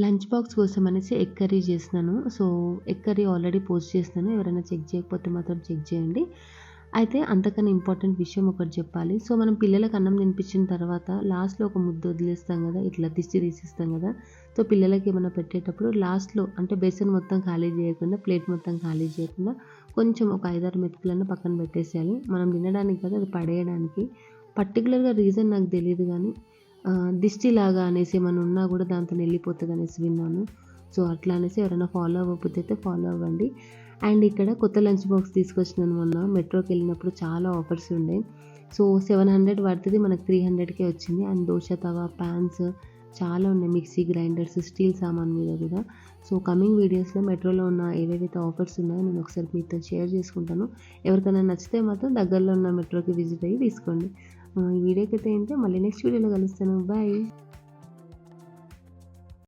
Lunch box కోసం అనేసి egg curry చేసినాను. So, egg curry already post చేసినాను. ఎవరైనా చెక్ చేయకపోతే మాత్రం చెక్ చేయండి. అయితే అంతకన్నా ఇంపార్టెంట్ విషయం ఒకటి చెప్పాలి. సో, మనం పిల్లలకి అన్నం తినిపించిన తర్వాత లాస్ట్‌లో ఒక ముద్ద వదిలేస్తాం కదా! ఇట్లా దిష్టి తీసేస్తాం కదా! సో, పిల్లలకి ఏమన్నా పెట్టేటప్పుడు లాస్ట్‌లో అంటే బేసిన్ మొత్తం ఖాళీ చేయకుండా, ప్లేట్ మొత్తం ఖాళీ చేయకుండా కొంచెం ఒక 5, 6 మెతుకులన్నా పక్కన పెట్టేసేయాలి. మనం తినడానికి కాదు, అది పడేయడానికి. పర్టిక్యులర్‌గా రీజన్ నాకు తెలీదు గానీ దిష్టిలాగా అనేసి ఏమన్నా ఉన్నా కూడా దాంతోని వెళ్ళిపోతదనేసి విన్నాను. సో, అట్లా అనేసి ఎవరైనా ఫాలో అవ్వకపోతే అయితే ఫాలో అవ్వండి. అండ్ ఇక్కడ కొత్త లంచ్ బాక్స్ తీసుకొచ్చినాను మొన్న. మెట్రోకెళ్ళినప్పుడు చాలా ఆఫర్స్ ఉండే. సో, 700 పడుతది. మనకు 300కే వచ్చింది. అండ్ దోస తవా, పాన్స్ చాలా ఉన్నాయి. మిక్సీ గ్రైండర్స్, స్టీల్ సామాన్ మీద కూడా. సో, కమింగ్ వీడియోస్‌లో మెట్రోలో ఉన్న ఏవేవైతే ఆఫర్స్ ఉన్నాయో నేను ఒకసారి మీతో షేర్ చేసుకుంటాను. ఎవరికైనా నచ్చితే మాత్రం దగ్గరలో ఉన్న మెట్రోకి విజిట్ అయ్యి తీసుకోండి. ఈ వీడియోకైతే ఏంటి మళ్ళీ నెక్స్ట్ వీడియోలో కలుస్తాను. బాయ్.